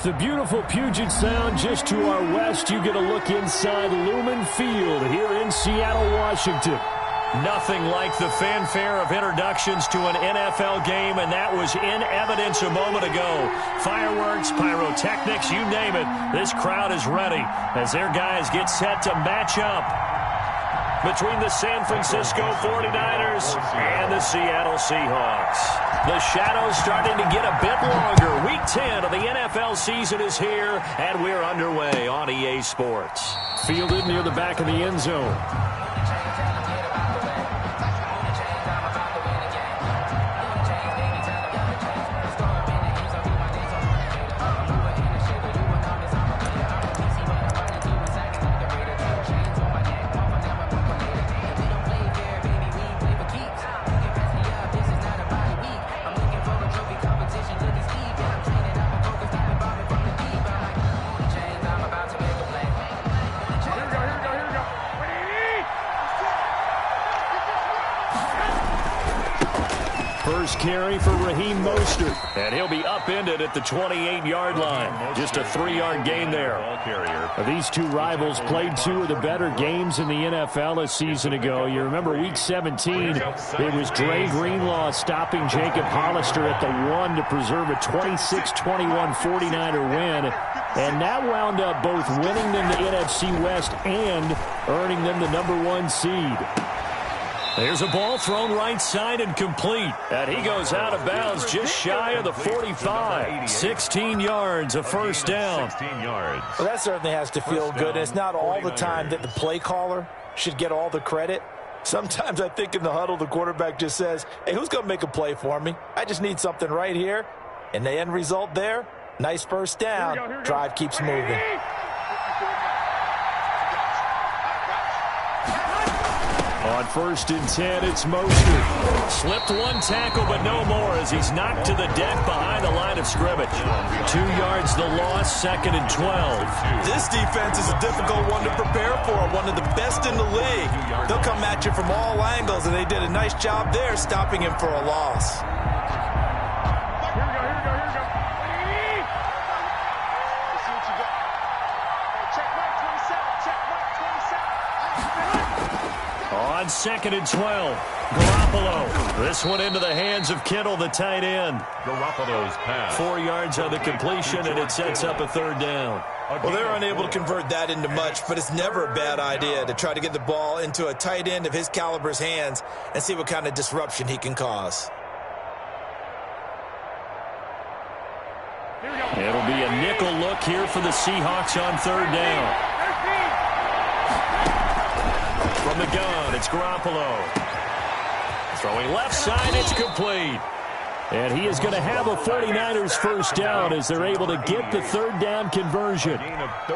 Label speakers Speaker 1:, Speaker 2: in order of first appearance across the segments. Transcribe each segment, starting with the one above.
Speaker 1: The beautiful Puget Sound just to our west. You get a look inside Lumen Field here in Seattle, Washington.
Speaker 2: Nothing like the fanfare of introductions to an NFL game, and that was in evidence a moment ago. Fireworks, pyrotechnics, you name it. This crowd is ready as their guys get set to match up between the San Francisco 49ers and the Seattle Seahawks. The shadow's starting to get a bit longer. Week 10 of the NFL season is here, and we're underway on EA Sports.
Speaker 1: Fielded near the back of the end zone. First carry for Raheem Mostert.
Speaker 2: And he'll be upended at the 28-yard line. Just a 3-yard gain there.
Speaker 1: These two rivals played two of the better games in the NFL a season ago. You remember Week 17, it was Dre Greenlaw stopping Jacob Hollister at the 1 to preserve a 26-21 49er win. And that wound up both winning them the NFC West and earning them the #1 seed.
Speaker 2: There's a ball thrown right side and complete. And he goes out of bounds just shy of the 45. 16 yards, a first down.
Speaker 3: 16 yards.
Speaker 4: Well, that certainly has to feel good. It's not all the time that the play caller should get all the credit. Sometimes I think in the huddle, the quarterback just says, hey, who's going to make a play for me? I just need something right here. And the end result there, nice first down. Drive keeps moving.
Speaker 1: On 1st and 10, it's Mostert.
Speaker 2: Slipped one tackle, but no more as he's knocked to the deck behind the line of scrimmage. 2 yards the loss, 2nd and 12.
Speaker 4: This defense is a difficult one to prepare for, one of the best in the league. They'll come at you from all angles, and they did a nice job there stopping him for a loss.
Speaker 2: On 2nd and 12, Garoppolo. This one into the hands of Kittle, the tight end.
Speaker 3: Garoppolo's pass.
Speaker 2: 4 yards on the completion, and it sets up a 3rd down.
Speaker 4: Well, they're unable to convert that into much, but it's never a bad idea to try to get the ball into a tight end of his caliber's hands and see what kind of disruption he can cause.
Speaker 2: It'll be a nickel look here for the Seahawks on 3rd down. From the gun, it's Garoppolo. Throwing left side, it's complete.
Speaker 1: And he is going to have a 49ers first down as they're able to get the 3rd down conversion.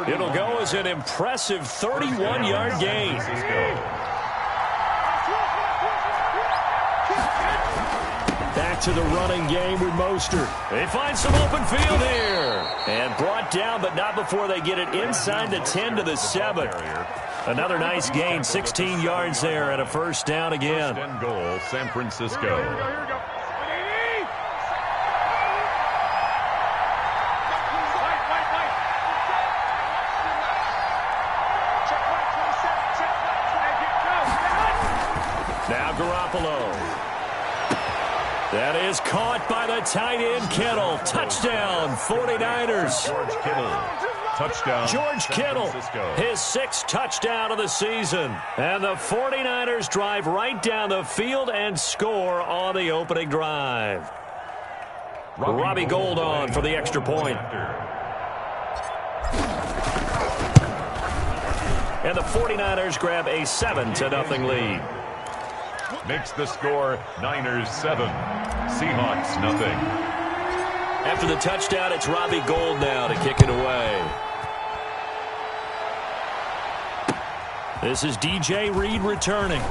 Speaker 2: It'll go as an impressive 31-yard gain.
Speaker 1: Back to the running game with Mostert.
Speaker 2: They find some open field here. And brought down, but not before they get it inside the 10 to the 7. Another nice gain, 16 yards there, and a first down again.
Speaker 3: First and goal, San Francisco.
Speaker 2: Now Garoppolo. That is caught by the tight end, Kittle. Touchdown, 49ers.
Speaker 3: George Kittle. Touchdown.
Speaker 2: George Kittle, his 6th touchdown of the season. And the 49ers drive right down the field and score on the opening drive. Robbie Gould on for the extra point. And the 49ers grab a 7-0 lead.
Speaker 3: Makes the score Niners 7, Seahawks nothing.
Speaker 2: After the touchdown, it's Robbie Gould now to kick it away. This is DJ Reed returning.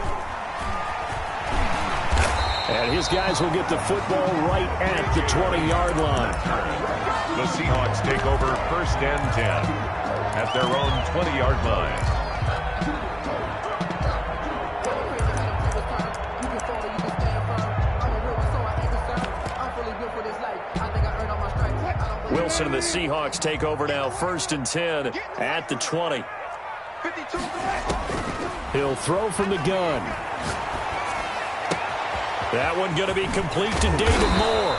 Speaker 1: And his guys will get the football right at the 20-yard line.
Speaker 3: The Seahawks take over 1st and 10 at their own 20-yard line.
Speaker 2: Wilson and the Seahawks take over now, 1st and 10 at the 20.
Speaker 1: He'll throw from the gun.
Speaker 2: That one going to be complete to David Moore.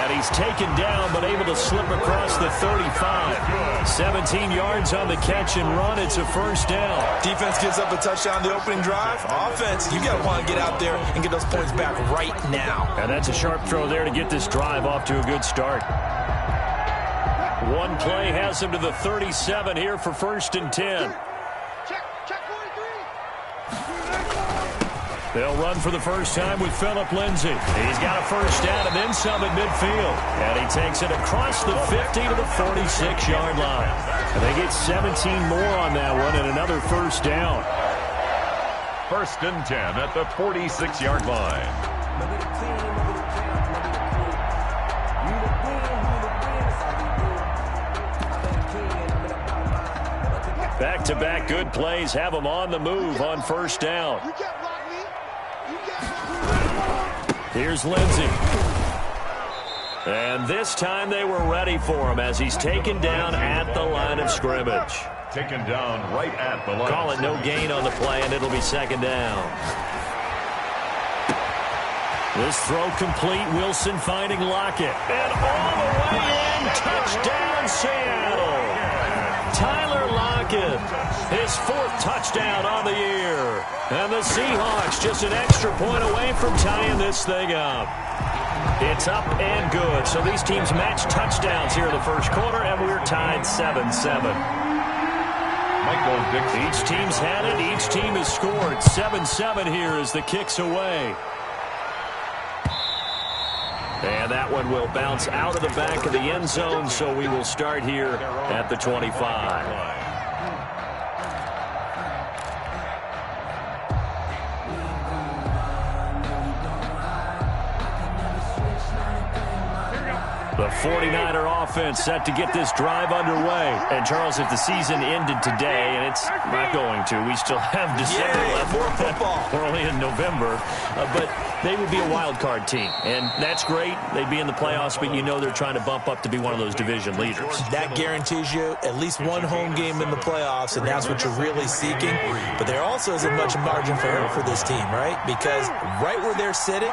Speaker 2: And he's taken down, but able to slip across the 35. 17 yards on the catch and run. It's a 1st down.
Speaker 4: Defense gives up a touchdown the opening drive. Offense, you got to want to get out there and get those points back right now.
Speaker 2: And that's a sharp throw there to get this drive off to a good start. One play has him to the 37 here for 1st and 10. They'll run for the first time with Phillip Lindsay. He's got a 1st down and then some at midfield. And he takes it across the 50 to the 46-yard line.
Speaker 1: And they get 17 more on that one and another 1st down.
Speaker 3: 1st and 10 at the 46-yard line.
Speaker 2: Back-to-back good plays have him on the move on 1st down. Here's Lindsay. And this time they were ready for him as he's taken down at the line of scrimmage.
Speaker 3: Taken down right at the line.
Speaker 2: Call it no gain on the play, and it'll be 2nd down. This throw complete. Wilson finding Lockett. And all the way in. Touchdown, Seattle. Tyler Lockett, his 4th touchdown on the year. And the Seahawks just an extra point away from tying this thing up. It's up and good. So these teams match touchdowns here in the 1st quarter, and we're tied 7-7.
Speaker 3: Michael Dixon.
Speaker 2: Each team's had it. Each team has scored. 7-7 here as the kick's away. And that one will bounce out of the back of the end zone, so we will start here at the 25. The 49er offense set to get this drive underway. And, Charles, if the season ended today, and it's not going to, we still have December left.
Speaker 4: More football.
Speaker 2: We're only in November. But they would be a wild card team. And that's great. They'd be in the playoffs, but you know they're trying to bump up to be one of those division leaders.
Speaker 4: That guarantees you at least one home game in the playoffs, and that's what you're really seeking. But there also isn't much margin for error for this team, right? Because right where they're sitting,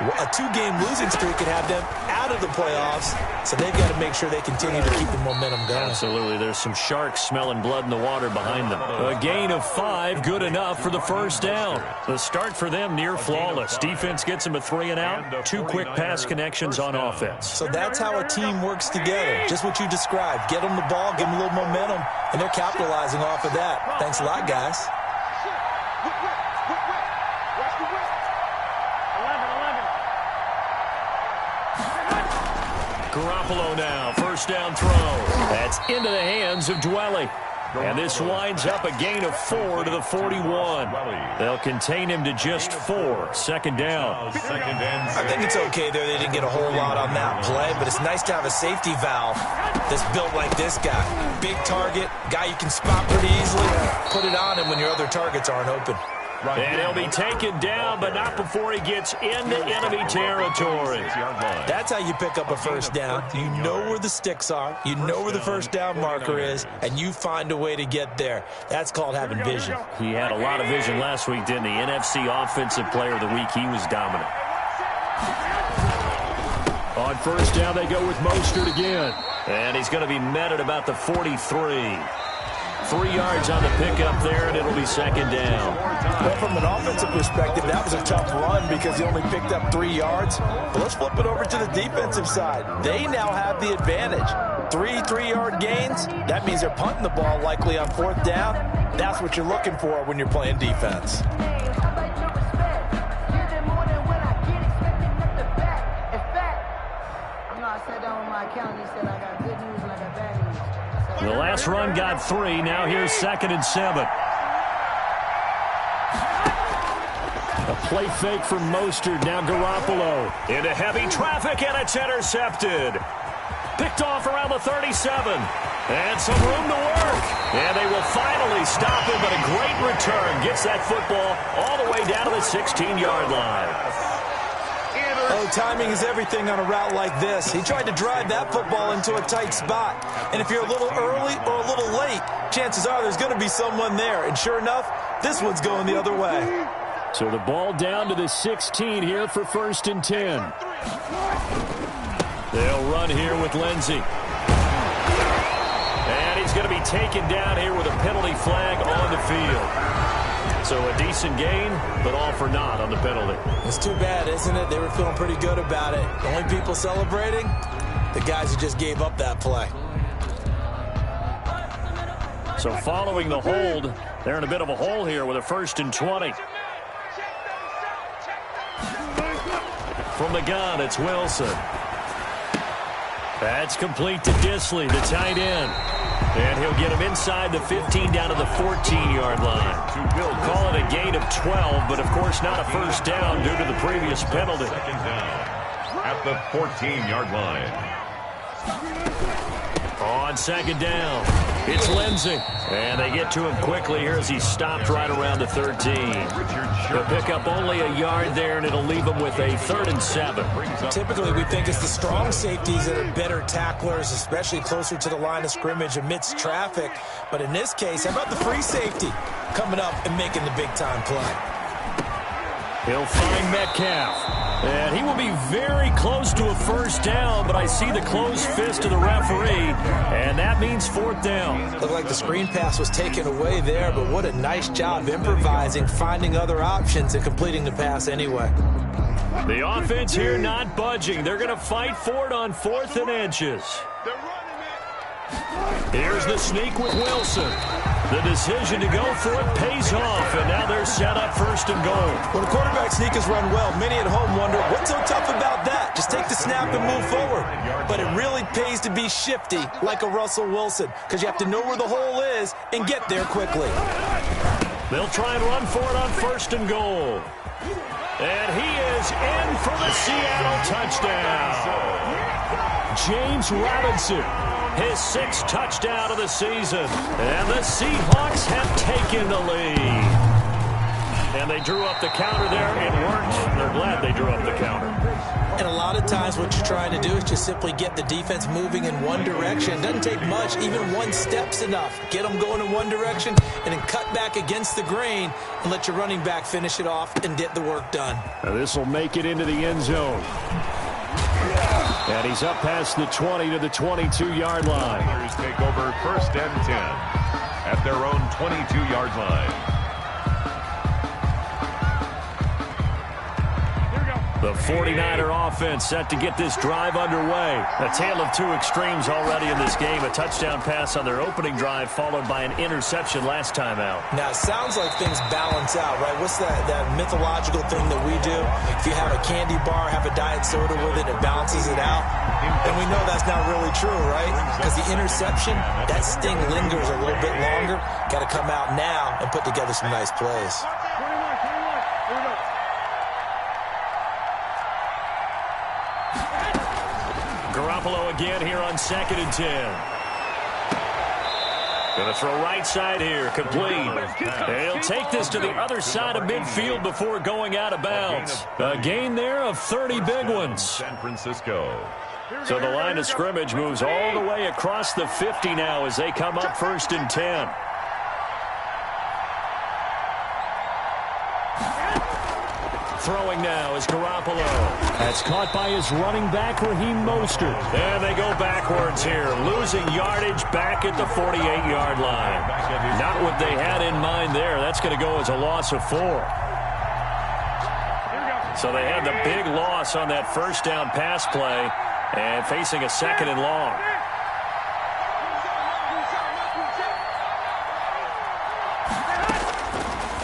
Speaker 4: a 2-game losing streak could have them out of the playoffs, so they've got to make sure they continue to keep the momentum going.
Speaker 2: Absolutely. There's some sharks smelling blood in the water behind them. A gain of 5, good enough for the 1st down. The start for them near flawless. Defense gets them a 3 and out, 2 quick pass connections on offense.
Speaker 4: So that's how a team works together. Just what you described. Get them the ball, give them a little momentum, and they're capitalizing off of that. Thanks a lot, guys.
Speaker 2: Garoppolo now, 1st down throw. That's into the hands of Dwelly. And this winds up a gain of 4 to the 41. They'll contain him to just 4. 2nd down.
Speaker 4: I think it's okay there. They didn't get a whole lot on that play, but it's nice to have a safety valve that's built like this guy. Big target, guy you can spot pretty easily. Put it on him when your other targets aren't open.
Speaker 2: And he'll be taken down, but not before he gets into enemy territory.
Speaker 4: That's how you pick up a 1st down. You know where the sticks are. You know where the 1st down marker is, and you find a way to get there. That's called having vision.
Speaker 2: He had a lot of vision last week, didn't he? NFC Offensive Player of the Week. He was dominant.
Speaker 1: On 1st down, they go with Mostert again.
Speaker 2: And he's going to be met at about the 43. 3 yards on the pickup there, and it'll be 2nd down.
Speaker 4: Well, from an offensive perspective, that was a tough run because he only picked up 3 yards. But let's flip it over to the defensive side. They now have the advantage. 3 3-yard gains. That means they're punting the ball likely on 4th down. That's what you're looking for when you're playing defense.
Speaker 2: The last run got 3. Now here's 2nd and 7.
Speaker 1: A play fake from Mostert. Now Garoppolo.
Speaker 2: Into heavy traffic, and it's intercepted. Picked off around the 37. And some room to work. And they will finally stop him, but a great return. Gets that football all the way down to the 16-yard line.
Speaker 4: Oh, timing is everything on a route like this. He tried to drive that football into a tight spot. And if you're a little early or a little late, chances are there's going to be someone there. And sure enough, this one's going the other way.
Speaker 1: So the ball down to the 16 here for 1st and 10.
Speaker 2: They'll run here with Lindsey. And he's going to be taken down here with a penalty flag on the field. So a decent gain, but all for naught on the penalty.
Speaker 4: It's too bad, isn't it? They were feeling pretty good about it. The only people celebrating, the guys who just gave up that play.
Speaker 2: So following the hold, they're in a bit of a hole here with a 1st and 20. From the gun, it's Wilson. That's complete to Dissly, the tight end. And he'll get him inside the 15 down to the 14-yard line. Call it a gain of 12, but of course not a first down due to the previous penalty.
Speaker 3: Second down at the 14-yard line.
Speaker 2: On second down, it's Lindsey. And they get to him quickly here as he stopped right around the 13. He'll pick up only a yard there, and it'll leave him with a 3rd and 7.
Speaker 4: Typically, we think it's the strong safeties that are better tacklers, especially closer to the line of scrimmage amidst traffic. But in this case, how about the free safety coming up and making the big-time play?
Speaker 2: He'll find Metcalf. And he will be very close to a first down, but I see the closed fist of the referee, and that means 4th down.
Speaker 4: Looked like the screen pass was taken away there, but what a nice job improvising, finding other options, and completing the pass anyway.
Speaker 2: The offense here not budging. They're going to fight for it on 4th and inches. Here's the sneak with Wilson. The decision to go for it pays off, and now they're set up 1st and goal.
Speaker 4: When a quarterback sneak is run well, many at home wonder, what's so tough about that? Just take the snap and move forward. But it really pays to be shifty like a Russell Wilson, because you have to know where the hole is and get there quickly.
Speaker 2: They'll try and run for it on 1st and goal. And he is in for the Seattle touchdown. James Robinson, his 6th touchdown of the season. And the Seahawks have taken the lead. And they drew up the counter there. It worked. They're glad they drew up the counter.
Speaker 4: And a lot of times what you're trying to do is just simply get the defense moving in one direction. It doesn't take much. Even one step's enough. Get them going in one direction and then cut back against the grain and let your running back finish it off and get the work done.
Speaker 1: Now this will make it into the end zone. And he's up past the 20 to the 22-yard line.
Speaker 3: Others take over 1st and 10 at their own 22-yard line.
Speaker 2: The 49er offense set to get this drive underway. A tale of two extremes already in this game. A touchdown pass on their opening drive followed by an interception last time out.
Speaker 4: Now, it sounds like things balance out, right? What's that mythological thing that we do? If you have a candy bar, have a diet soda with it, it balances it out. And we know that's not really true, right? Because the interception, that sting lingers a little bit longer. Got to come out now and put together some nice plays.
Speaker 2: Garoppolo again here on 2nd and 10. Going to throw right side here, complete. And he'll take this to the other side of midfield before going out of bounds. A gain there of 30 big ones.
Speaker 3: San Francisco.
Speaker 2: So the line of scrimmage moves all the way across the 50 now as they come up 1st and 10. Throwing now is Garoppolo.
Speaker 1: That's caught by his running back, Raheem Mostert.
Speaker 2: And they go backwards here, losing yardage back at the 48-yard line. Not what they had in mind there. That's going to go as a loss of 4. So they had the big loss on that first down pass play and facing a 2nd and long.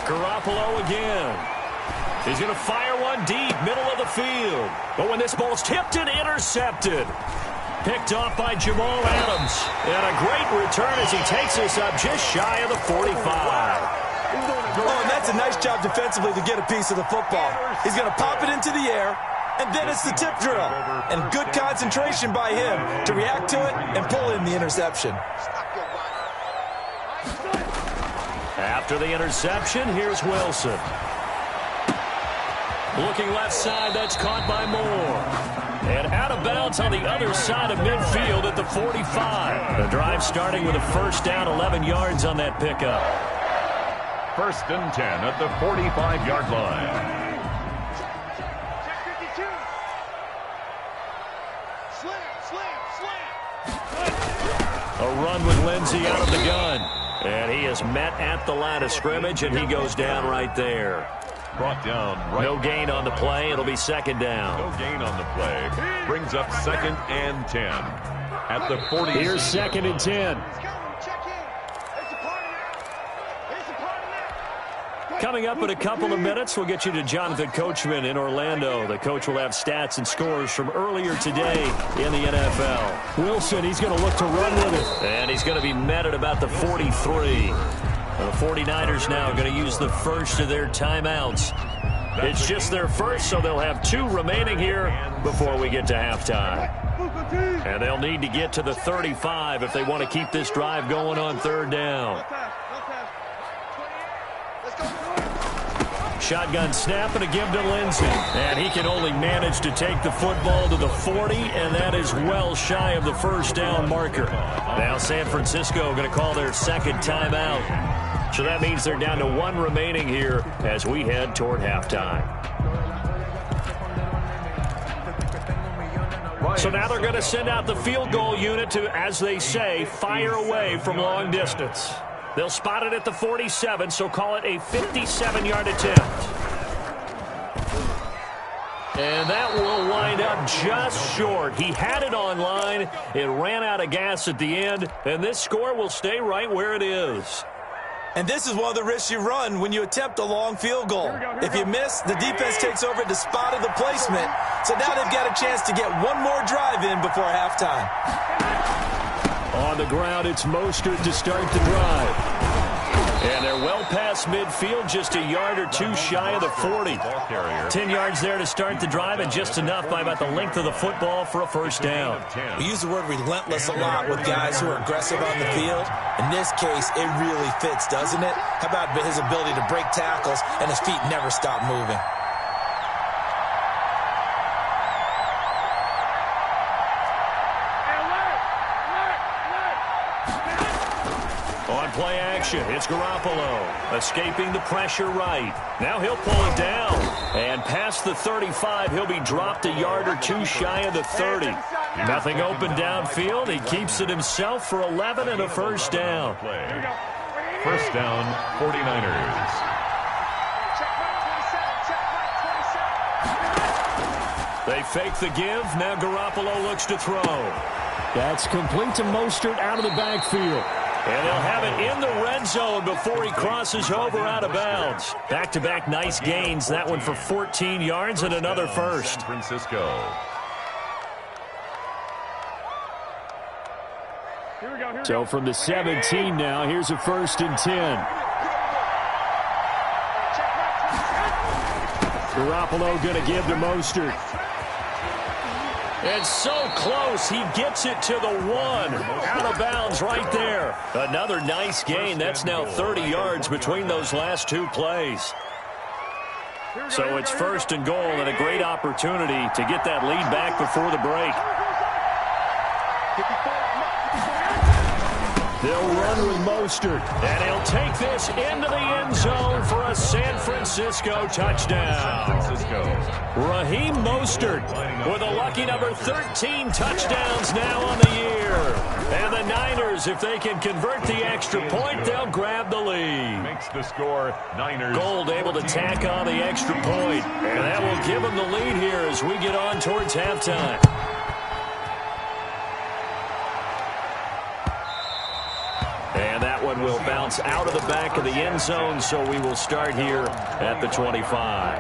Speaker 2: Garoppolo again. He's going to fire one deep, middle of the field. But when this ball's tipped and intercepted. Picked off by Jamal Adams. And a great return as he takes this up just shy of the 45.
Speaker 4: Oh, and that's a nice job defensively to get a piece of the football. He's going to pop it into the air, and then it's the tip drill. And good concentration by him to react to it and pull in the interception.
Speaker 2: After the interception, here's Wilson. Looking left side, that's caught by Moore. And out of bounds on the other side of midfield at the 45. The drive starting with a first down, 11 yards on that pickup.
Speaker 3: 1st and 10 at the 45-yard line.
Speaker 2: A run with Lindsey out of the gun. And he is met at the line of scrimmage, and he goes down right there.
Speaker 3: Brought down right.
Speaker 2: No gain on the play. It'll be 2nd down.
Speaker 3: No gain on the play. Brings up 2nd and 10 at the 40.
Speaker 1: Here's 2nd and 10.
Speaker 2: Coming up in a couple of minutes, we'll get you to Jonathan Coachman in Orlando. The coach will have stats and scores from earlier today in the NFL.
Speaker 1: Wilson, he's going to look to run with it.
Speaker 2: And he's going to be met at about the 43. The 49ers now are going to use the first of their timeouts. It's just their first, so they'll have 2 remaining here before we get to halftime. And they'll need to get to the 35 if they want to keep this drive going on 3rd down. Shotgun snap and a give to Lindsey. And he can only manage to take the football to the 40, and that is well shy of the first down marker. Now San Francisco going to call their 2nd timeout. So that means they're down to 1 remaining here as we head toward halftime. So now they're going to send out the field goal unit to, as they say, fire away from long distance. They'll spot it at the 47, so call it a 57-yard attempt. And that will wind up just short. He had it on line. It ran out of gas at the end, and this score will stay right where it is.
Speaker 4: And this is one of the risks you run when you attempt a long field goal. If you miss, the defense takes over at the spot of the placement. So now they've got a chance to get one more drive in before halftime.
Speaker 1: On the ground, it's Mostert to start the drive.
Speaker 2: And they're well past midfield, just a yard or 2 shy of the 40. 10 yards there to start the drive, and just enough by about the length of the football for a first down.
Speaker 4: We use the word relentless a lot with guys who are aggressive on the field. In this case, it really fits, doesn't it? How about his ability to break tackles and his feet never stop moving?
Speaker 2: Play action. It's Garoppolo escaping the pressure right. Now he'll pull it down. And past the 35, he'll be dropped a yard or 2 shy of the 30. Nothing open downfield. He keeps it himself for 11 and a first down.
Speaker 3: First down, 49ers.
Speaker 2: They fake the give. Now Garoppolo looks to throw.
Speaker 1: That's complete to Mostert out of the backfield.
Speaker 2: And they'll have it in the red zone before he crosses over out of bounds. Back-to-back nice gains. That one for 14 yards and another first.
Speaker 3: San Francisco.
Speaker 1: So from the 17 now, here's a 1st and 10. Garoppolo going to give to Mostert.
Speaker 2: And so close, he gets it to the 1. Out of bounds right there. Another nice gain. That's now 30 yards between those last 2 plays. So it's 1st and goal, and a great opportunity to get that lead back before the break.
Speaker 1: They'll run with Mostert.
Speaker 2: And he'll take this into the end zone for a San Francisco touchdown. Raheem Mostert with a lucky number 13 touchdowns now on the year. And the Niners, if they can convert the extra point, they'll grab the lead.
Speaker 3: Makes the score, Niners.
Speaker 2: Gold able to tack on the extra point. And that will give them the lead here as we get on towards halftime. And that one will bounce out of the back of the end zone, so we will start here at the 25.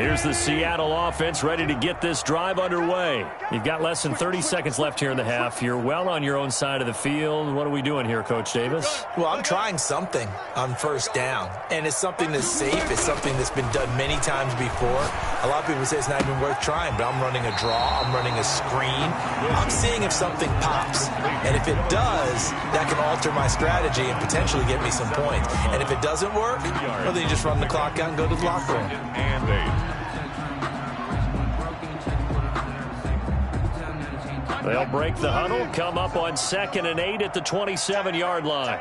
Speaker 2: Here's the Seattle offense ready to get this drive underway. You've got less than 30 seconds left here in the half. You're well on your own side of the field. What are we doing here, Coach Davis?
Speaker 4: Well, I'm trying something on first down, and it's something that's safe. It's something that's been done many times before. A lot of people say it's not even worth trying, but I'm running a draw. I'm running a screen. I'm seeing if something pops, and if it does, that can alter my strategy and potentially get me some points. And if it doesn't work, well, then you just run the clock out and go to the locker room.
Speaker 3: And 8.
Speaker 2: They'll break the huddle, come up on 2nd and 8 at the 27-yard line.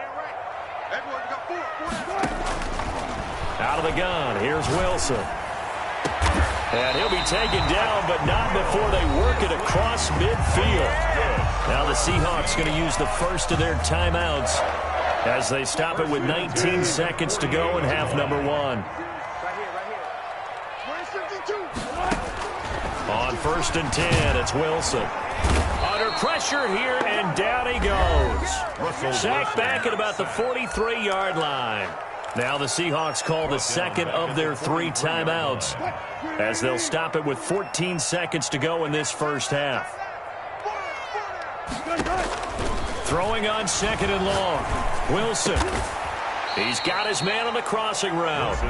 Speaker 2: Out of the gun, here's Wilson. And he'll be taken down, but not before they work it across midfield. Now the Seahawks going to use the first of their timeouts as they stop it with 19 seconds to go in half number 1. On 1st and 10, it's Wilson. Under pressure here, and down he goes. Sacked back at about the 43-yard line. Now the Seahawks call the second of their 3 timeouts as they'll stop it with 14 seconds to go in this first half. Throwing on 2nd and long. Wilson. He's got his man on the crossing route.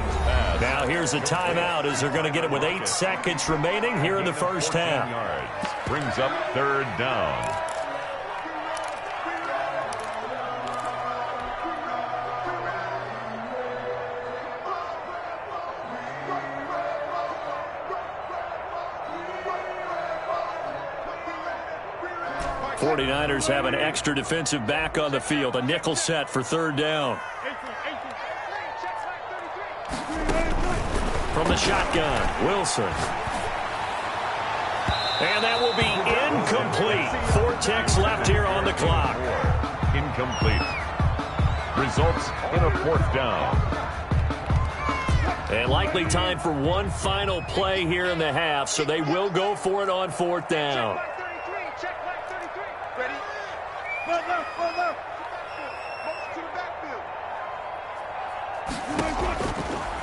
Speaker 2: Now here's a timeout as they're going to get it with 8 seconds remaining here in the first half.
Speaker 3: Brings up 3rd down.
Speaker 2: '49ers have an extra defensive back on the field. A nickel set for 3rd down. From the shotgun, Wilson. And that will be incomplete. 4 ticks left here on the clock.
Speaker 3: Incomplete. Results in a 4th down.
Speaker 2: And likely time for one final play here in the half, so they will go for it on 4th down.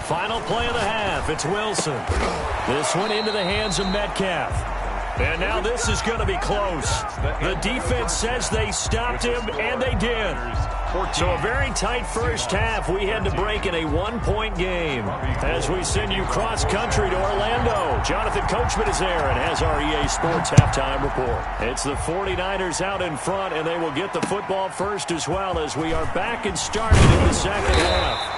Speaker 2: Final play of the half. It's Wilson. This one into the hands of Metcalf. And now this is going to be close. The defense says they stopped him, and they did. So a very tight first half. We had to break in a 1-point game. As we send you cross-country to Orlando, Jonathan Coachman is there and has our EA Sports halftime report. It's the 49ers out in front, and they will get the football first as well as we are back and started in the second half.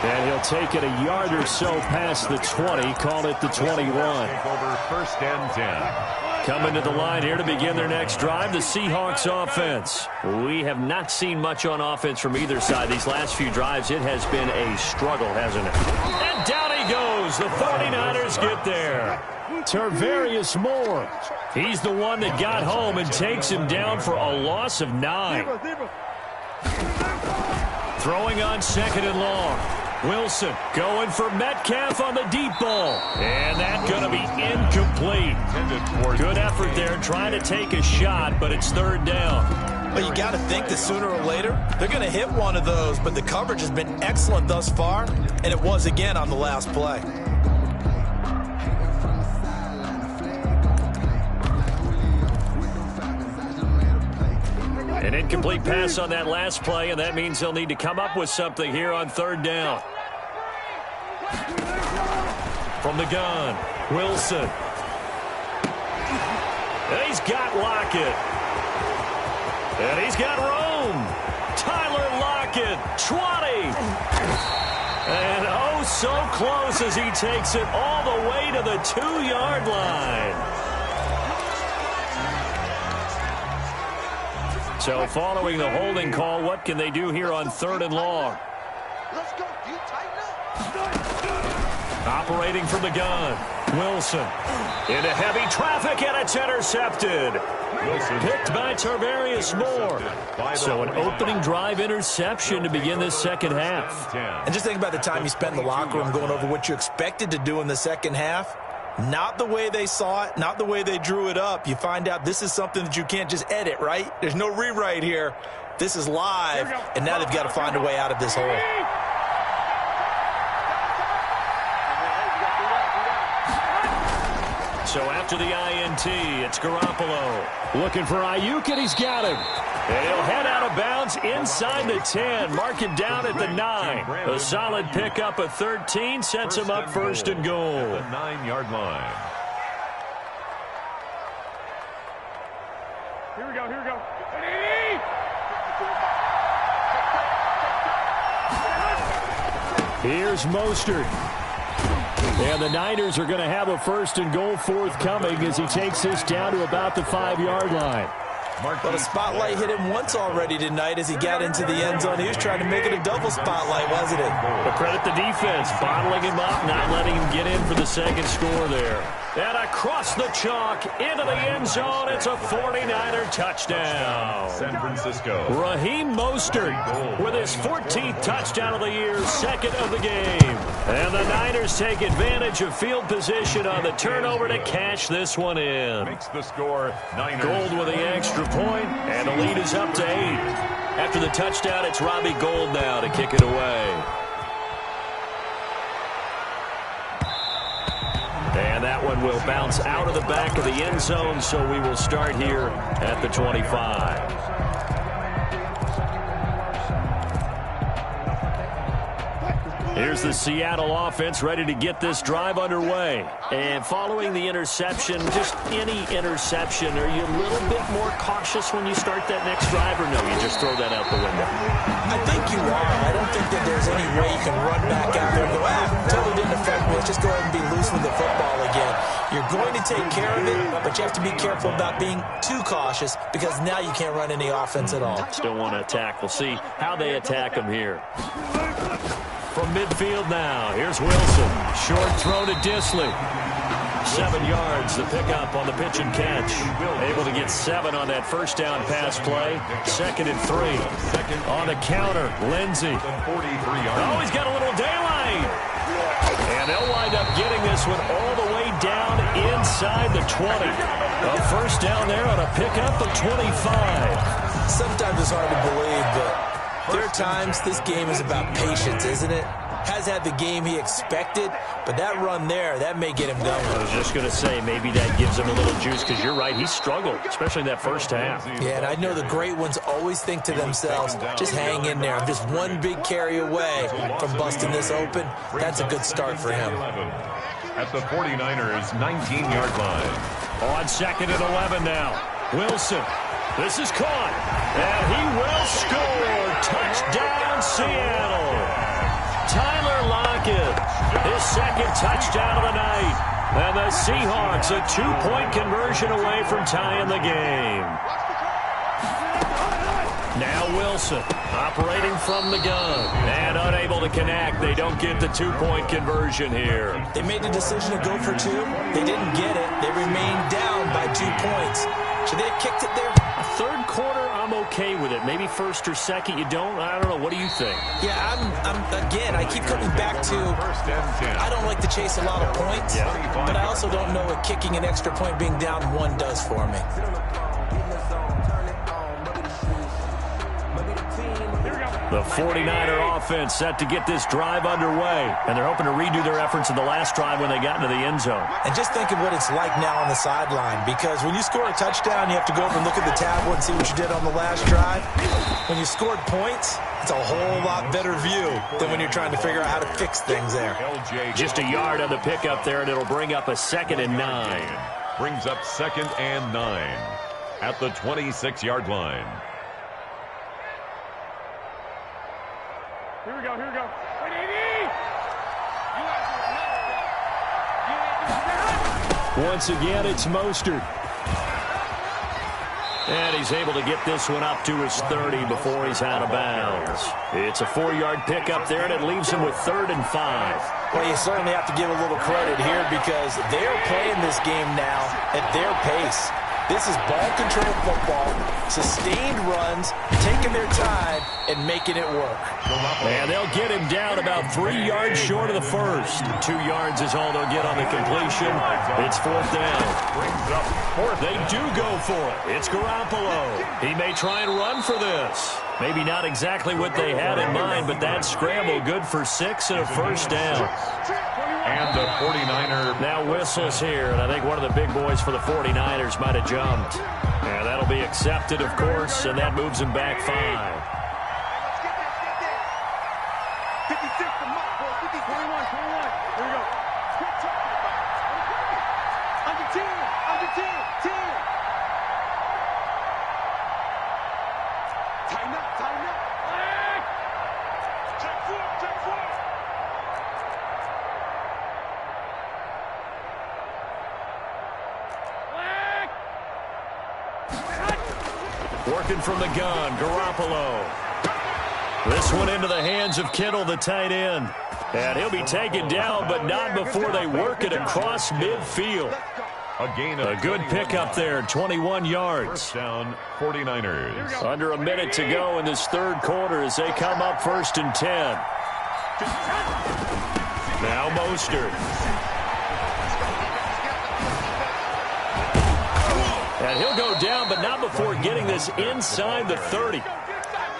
Speaker 2: And he'll take it a yard or so past the 20, call it the 21.
Speaker 3: Over 1st and 10.
Speaker 2: Coming to the line here to begin their next drive, the Seahawks offense. We have not seen much on offense from either side. These last few drives, it has been a struggle, hasn't it? And down he goes. The 49ers get there.
Speaker 1: Tarvarius Moore.
Speaker 2: He's the one that got home and takes him down for a loss of 9. Throwing on 2nd and long. Wilson going for Metcalf on the deep ball. And that's going to be incomplete. Good effort there trying to take a shot, but it's 3rd down.
Speaker 4: But you got to think that sooner or later, they're going to hit one of those. But the coverage has been excellent thus far, and it was again on the last play.
Speaker 2: An incomplete pass on that last play, and that means they'll need to come up with something here on 3rd down. From the gun, Wilson. And he's got Lockett. And he's got Rome. Tyler Lockett, 20. And oh, so close as he takes it all the way to the 2-yard line. So following the holding call, what can they do here on 3rd and long?
Speaker 5: Let's go. You tighten up.
Speaker 2: Operating from the gun, Wilson. Into heavy traffic, and it's intercepted. Picked by Tarvarius Moore. So an opening drive interception to begin this second half.
Speaker 4: And just think about the time you spent in the locker room going over what you expected to do in the second half. Not the way they saw it, not the way they drew it up. You find out this is something that you can't just edit, right? There's no rewrite here. This is live, and now they've got to find a way out of this hole.
Speaker 2: So after the INT, it's Garoppolo.
Speaker 1: Looking for Ayuk, and he's got him.
Speaker 2: And he'll head out of bounds inside the 10. Mark it down at the 9. A solid pickup of 13 sets him up first and goal.
Speaker 3: At the 9-yard line.
Speaker 6: Here we go, here we go.
Speaker 1: Here's Mostert. And the Niners are going to have a first and goal forthcoming as he takes this down to about the 5-yard line.
Speaker 4: Well, the spotlight hit him once already tonight as he got into the end zone. He was trying to make it a double spotlight, wasn't it?
Speaker 2: But credit the defense, bottling him up, not letting him get in for the second score there. And across the chalk, into the end zone, it's a 49er touchdown.
Speaker 3: San Francisco.
Speaker 2: Raheem Mostert with his 14th touchdown of the year, second of the game. And the Niners take advantage of field position on the turnover to cash this one in.
Speaker 3: Makes the score Niners.
Speaker 2: Gold with the extra point, and the lead is up to 8. After the touchdown, it's Robbie Gould now to kick it away. And that one will bounce out of the back of the end zone, so we will start here at the 25. Here's the Seattle offense ready to get this drive underway. And following the interception, just any interception, are you a little bit more cautious when you start that next drive, or no, you just throw that out the window?
Speaker 4: I think you are. I don't think that there's any way you can run back out there and go, totally didn't affect me. Let's just go ahead and be loose with the football again. You're going to take care of it, but you have to be careful about being too cautious because now you can't run any offense at all.
Speaker 2: Still want to attack. We'll see how they attack them here. From midfield now, here's Wilson. Short throw to Dissly. 7 yards, the pickup on the pitch and catch. Able to get 7 on that first down pass play. 2nd and 3. On the counter, Lindsey. Oh, he's got a little daylight. And they'll wind up getting this one all the way down inside the 20. A first down there on a pickup of 25.
Speaker 4: Sometimes it's hard to believe, but there are times this game is about patience, isn't it? Has had the game he expected, but that run there, that may get him going.
Speaker 2: I was just going to say, maybe that gives him a little juice, because you're right, he struggled, especially in that first half.
Speaker 4: Yeah, and I know the great ones always think to themselves, just hang in there. I'm just one big carry away from busting this open. That's a good start for him.
Speaker 3: At the 49ers' 19-yard line.
Speaker 2: On 2nd and 11 now. Wilson. This is caught, and he will score. Touchdown, Seattle. Tyler Lockett, his 2nd touchdown of the night. And the Seahawks a 2-point conversion away from tying the game. Now Wilson operating from the gun and unable to connect. They don't get the 2-point conversion here.
Speaker 4: They made the decision to go for 2. They didn't get it. They remained down by 2 points. Should they have kicked it there?
Speaker 2: Third quarter, I'm okay with it. Maybe first or second, you don't. I don't know. What do you think?
Speaker 4: Yeah, again, I keep coming back to I don't like to chase a lot of points, but I also don't know what kicking an extra point being down 1 does for me.
Speaker 2: The 49er offense set to get this drive underway, and they're hoping to redo their efforts in the last drive when they got into the end zone.
Speaker 4: And just think of what it's like now on the sideline, because when you score a touchdown, you have to go over and look at the tablet and see what you did on the last drive. When you scored points, it's a whole lot better view than when you're trying to figure out how to fix things there.
Speaker 2: Just a yard on the pickup there, and it'll bring up a 2nd and 9.
Speaker 3: Brings up 2nd and 9 at the 26-yard line.
Speaker 6: Here we go, here we go.
Speaker 1: Once again, it's Mostert.
Speaker 2: And he's able to get this one up to his 30 before he's out of bounds. It's a 4-yard pickup there, and it leaves him with 3rd and 5.
Speaker 4: Well, you certainly have to give a little credit here because they're playing this game now at their pace. This is ball control football, sustained runs, taking their time, and making it work.
Speaker 2: And they'll get him down about 3 yards short of the first. 2 yards is all they'll get on the completion. It's 4th down. They do go for it. It's Garoppolo. He may try and run for this. Maybe not exactly what they had in mind, but that scramble good for 6 and a first down.
Speaker 3: And the 49er.
Speaker 2: Now whistles here, and I think one of the big boys for the 49ers might have jumped. And that'll be accepted, of course, and that moves him back 5.
Speaker 5: Let's get this. 56 to Mott, boys. 50, 21. Here we go. Quit talking about it. Under 10. Under 10. 10. Tighten up. Tighten up. Check 4. Check 4.
Speaker 2: Working from the gun, Garoppolo. This one into the hands of Kittle, the tight end. And he'll be taken down, but not before they work it across midfield. A good pickup there, 21 yards.
Speaker 3: First down, 49ers.
Speaker 2: Under a minute to go in this third quarter as they come up 1st and 10. Now Mostert. And he'll go down, but not before getting this inside the 30.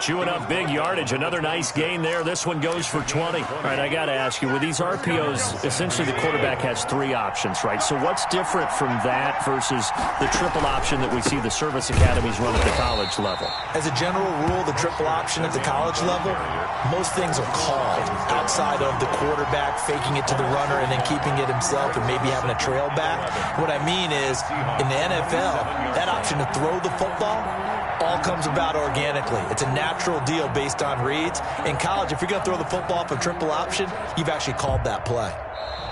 Speaker 2: Chewing up big yardage. Another nice gain there. This one goes for 20. All right, I got to ask you, with these RPOs, essentially the quarterback has 3 options, right? So what's different from that versus the triple option that we see the service academies run at the college level?
Speaker 4: As a general rule, the triple option at the college level, most things are called outside of the quarterback faking it to the runner and then keeping it himself and maybe having a trail back. What I mean is, in the NFL, that option to throw the football all comes about organically. It's a natural deal based on reads. In college, if you're going to throw the football for triple option, you've actually called that play.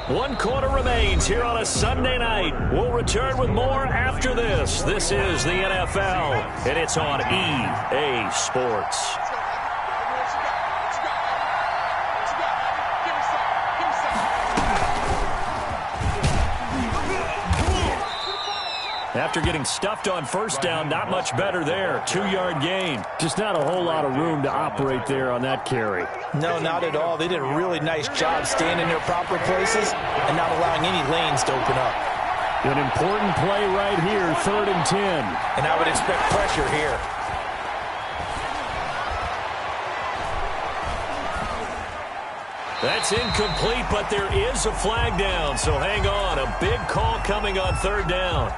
Speaker 2: 1 quarter remains here on a Sunday night. We'll return with more after this. This is the NFL, and it's on EA Sports. After getting stuffed on first down, not much better there. 2-yard gain.
Speaker 1: Just not a whole lot of room to operate there on that carry.
Speaker 4: No, not at all. They did a really nice job staying in their proper places and not allowing any lanes to open up.
Speaker 1: An important play right here, 3rd and 10.
Speaker 4: And I would expect pressure here.
Speaker 2: That's incomplete, but there is a flag down, so hang on. A big call coming on 3rd down.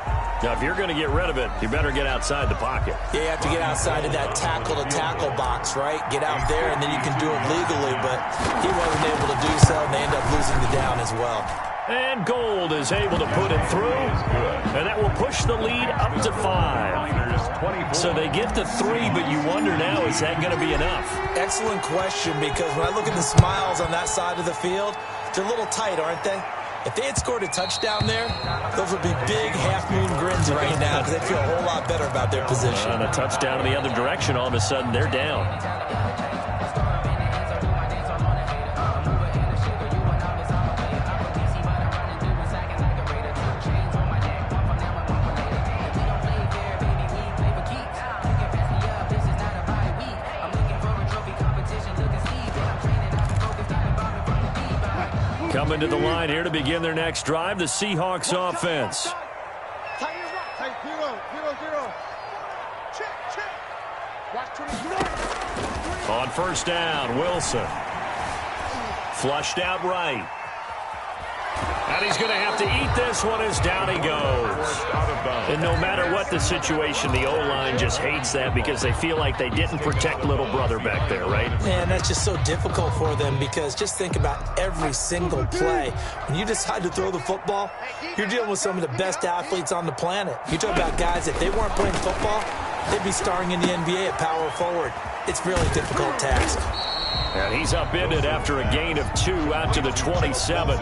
Speaker 2: Now, if you're going to get rid of it, you better get outside the pocket.
Speaker 4: Yeah, you have to get outside of that tackle-to-tackle box, right? Get out there, and then you can do it legally, but he wasn't able to do so, and they end up losing the down as well.
Speaker 2: And Gold is able to put it through, and that will push the lead up to 5. So they get to 3, but you wonder now, is that going to be enough?
Speaker 4: Excellent question, because when I look at the smiles on that side of the field, they're a little tight, aren't they? If they had scored a touchdown there, those would be big half-moon grins right now because they feel a whole lot better about their position.
Speaker 2: And a touchdown in the other direction, all of a sudden they're down. Coming to the line here to begin their next drive, the Seahawks offense. On first down, Wilson. Flushed out right. And he's going to have to eat this one as down he goes. And no matter what the situation, the O-line just hates that because they feel like they didn't protect little brother back there, right?
Speaker 4: Man, that's just so difficult for them because just think about every single play. When you decide to throw the football, you're dealing with some of the best athletes on the planet. You talk about guys, if they weren't playing football, they'd be starring in the NBA at power forward. It's a really difficult task.
Speaker 2: And he's upended after a gain of 2 out to the 27.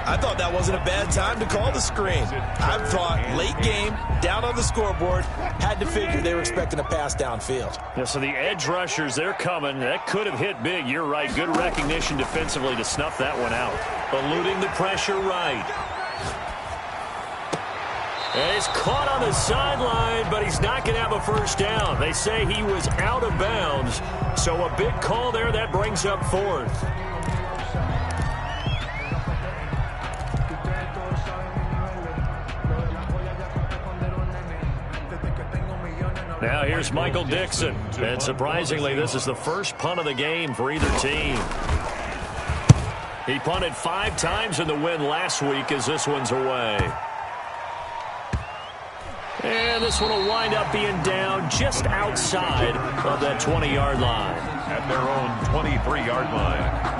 Speaker 4: I thought that wasn't a bad time to call the screen. I thought late game, down on the scoreboard, had to figure they were expecting a pass downfield.
Speaker 2: Yeah, so the edge rushers, they're coming. That could have hit big. You're right. Good recognition defensively to snuff that one out. Eluding the pressure right. And he's caught on the sideline, but he's not going to have a first down. They say he was out of bounds. So a big call there. That brings up 4th. Now here's Michael Dixon. And surprisingly, this is the first punt of the game for either team. He punted 5 times in the win last week as this one's away. And this one will wind up being down just outside of that 20-yard line.
Speaker 3: At their own 23-yard line.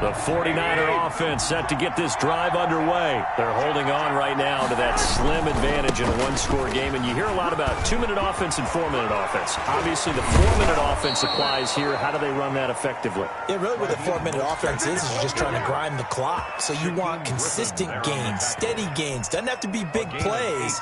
Speaker 2: The 49er offense set to get this drive underway. They're holding on right now to that slim advantage in a one-score game. And you hear a lot about 2-minute offense and 4-minute offense. Obviously, the 4-minute offense applies here. How do they run that effectively?
Speaker 4: Yeah, really what the 4-minute offense is you're just trying to grind the clock. So you want consistent gains, steady gains. Doesn't have to be big plays,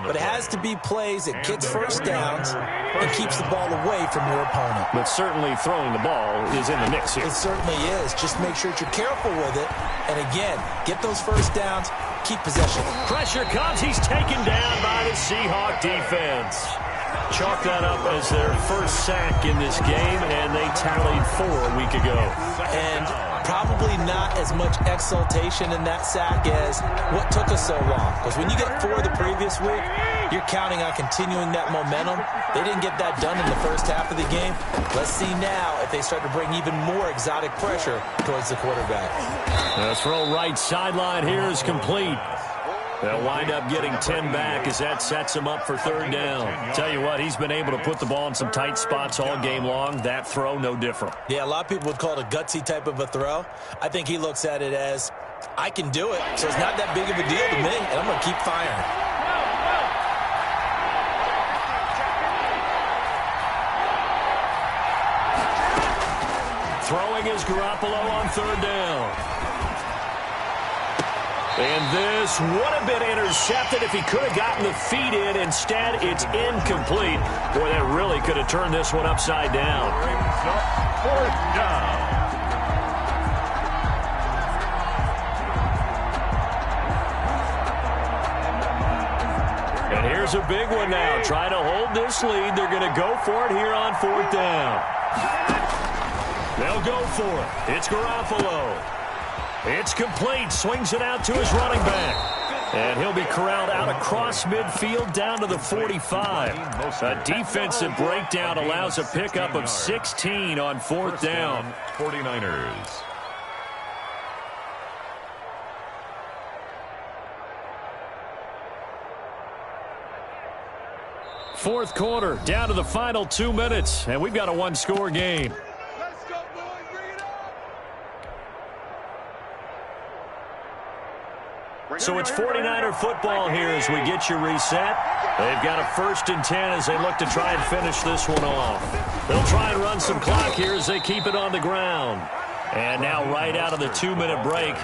Speaker 4: but it has to be plays that gets first downs and keeps the ball away from your opponent.
Speaker 2: But certainly throwing the ball is in the mix here.
Speaker 4: It certainly is. Just make sure you're careful with it. And again, get those first downs, keep possession.
Speaker 2: Pressure comes. He's taken down by the Seahawk defense. Chalk that up as their first sack in this game, and they tallied 4 a week ago.
Speaker 4: And probably not as much exultation in that sack as what took us so long. Because when you get 4 the previous week, you're counting on continuing that momentum. They didn't get that done in the first half of the game. Let's see now if they start to bring even more exotic pressure towards the quarterback.
Speaker 2: The throw right sideline here is complete. They'll wind up getting 10 back as that sets him up for 3rd down. Tell you what, he's been able to put the ball in some tight spots all game long. That throw, no different.
Speaker 4: Yeah, a lot of people would call it a gutsy type of a throw. I think he looks at it as, I can do it, so it's not that big of a deal to me, and I'm going to keep firing.
Speaker 2: Throwing is Garoppolo on 3rd down. And this would have been intercepted if he could have gotten the feet in. Instead, it's incomplete. Boy, that really could have turned this one upside down.
Speaker 3: Brings up 4th down.
Speaker 2: And here's a big one now. Trying to hold this lead. They're going to go for it here on 4th down. They'll go for it. It's Garoppolo. It's complete. Swings it out to his running back. And he'll be corralled out across midfield down to the 45. A defensive breakdown allows a pickup of 16 on 4th down.
Speaker 3: 49ers.
Speaker 2: Fourth quarter, down to the final 2 minutes, and we've got a one-score game. So it's 49er football here as we get you reset. They've got a 1st and 10 as they look to try and finish this one off. They'll try and run some clock here as they keep it on the ground. And now right out of the 2-minute break,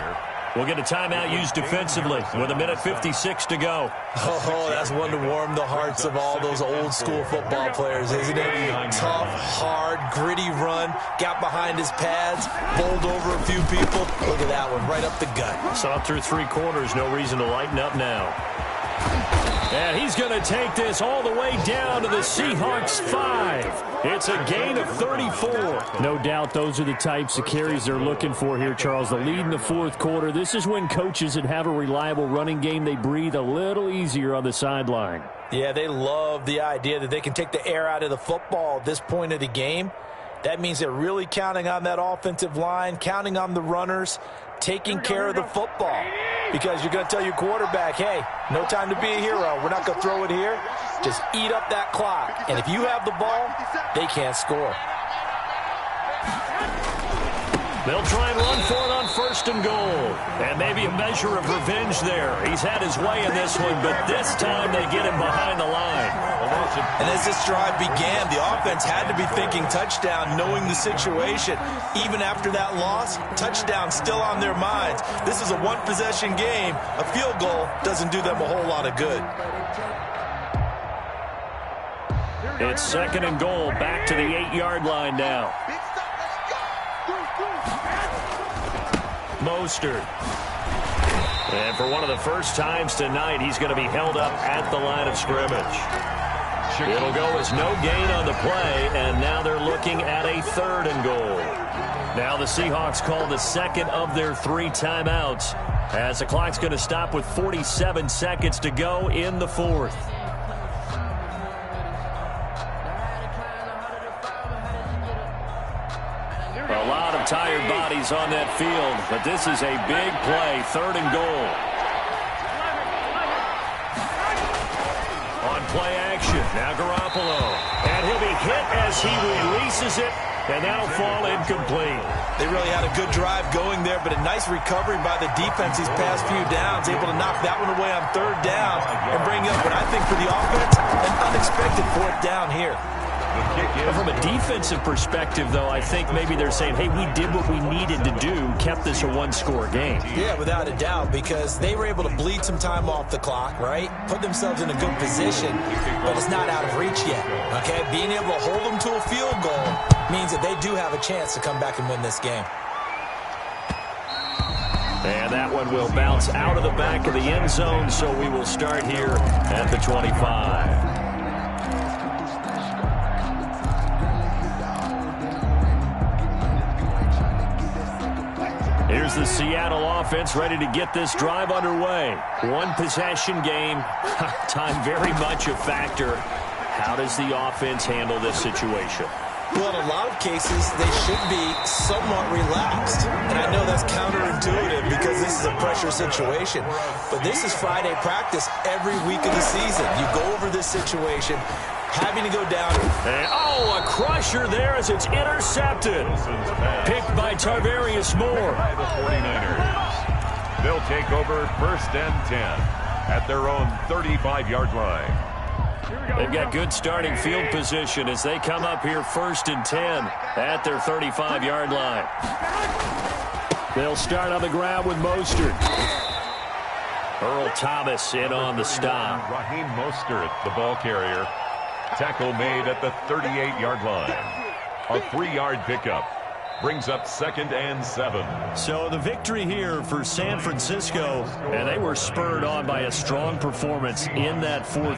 Speaker 2: we'll get a timeout used defensively with 1:56 to go.
Speaker 4: Oh, that's one to warm the hearts of all those old-school football players, isn't it? Tough, hard, gritty run, got behind his pads, bowled over a few people. Look at that one, right up the gut.
Speaker 2: Saw through 3 quarters, no reason to lighten up now. And he's going to take this all the way down to the Seahawks 5. It's a gain of 34.
Speaker 1: No doubt those are the types of carries they're looking for here, Charles. The lead in the 4th quarter. This is when coaches that have a reliable running game, they breathe a little easier on the sideline.
Speaker 4: Yeah, they love the idea that they can take the air out of the football at this point of the game. That means they're really counting on that offensive line, counting on the runners, taking care of the football. Because you're going to tell your quarterback, hey, no time to be a hero. We're not going to throw it here. Just eat up that clock. And if you have the ball, they can't score.
Speaker 2: They'll try and run for it on 1st and goal. And maybe a measure of revenge there. He's had his way in this one, but this time they get him behind the line.
Speaker 4: And as this drive began, the offense had to be thinking touchdown, knowing the situation. Even after that loss, touchdown still on their minds. This is a one-possession game. A field goal doesn't do them a whole lot of good.
Speaker 2: It's 2nd and goal, back to the 8-yard line now. Mostert. And for one of the first times tonight, he's going to be held up at the line of scrimmage. It'll go as no gain on the play, and now they're looking at a 3rd and goal. Now the Seahawks call the 2nd of their 3 timeouts as the clock's going to stop with 47 seconds to go in the 4th. tired bodies on that field, but this is a big play, 3rd and goal. On play action, now Garoppolo. And he'll be hit as he releases it, and that'll fall incomplete.
Speaker 4: They really had a good drive going there, but a nice recovery by the defense these past few downs, able to knock that one away on 3rd down and bring up what I think for the offense, an unexpected 4th down here.
Speaker 2: From a defensive perspective, though, I think maybe they're saying, hey, we did what we needed to do, kept this a 1-score game.
Speaker 4: Yeah, without a doubt, because they were able to bleed some time off the clock, right? Put themselves in a good position, but it's not out of reach yet, okay? Being able to hold them to a field goal means that they do have a chance to come back and win this game.
Speaker 2: And that one will bounce out of the back of the end zone, so we will start here at the 25. Here's the Seattle offense ready to get this drive underway. 1-possession game. Time very much a factor. How does the offense handle this situation?
Speaker 4: Well, in a lot of cases, they should be somewhat relaxed. And I know that's counterintuitive because this is a pressure situation. But this is Friday practice every week of the season. You go over this situation, having to go down.
Speaker 2: And, a crusher there as it's intercepted. Picked by Tarvarius Moore.
Speaker 3: By the 49ers. They'll take over 1st and 10 at their own 35-yard line.
Speaker 2: They've got good starting field position as they come up here 1st and 10 at their 35-yard line.
Speaker 1: They'll start on the ground with Mostert.
Speaker 2: Earl Thomas in on the stop.
Speaker 3: Raheem Mostert, the ball carrier. Tackle made at the 38-yard line. A 3-yard pickup. Brings up 2nd and 7.
Speaker 2: So the victory here for San Francisco, and they were spurred on by a strong performance in that 4th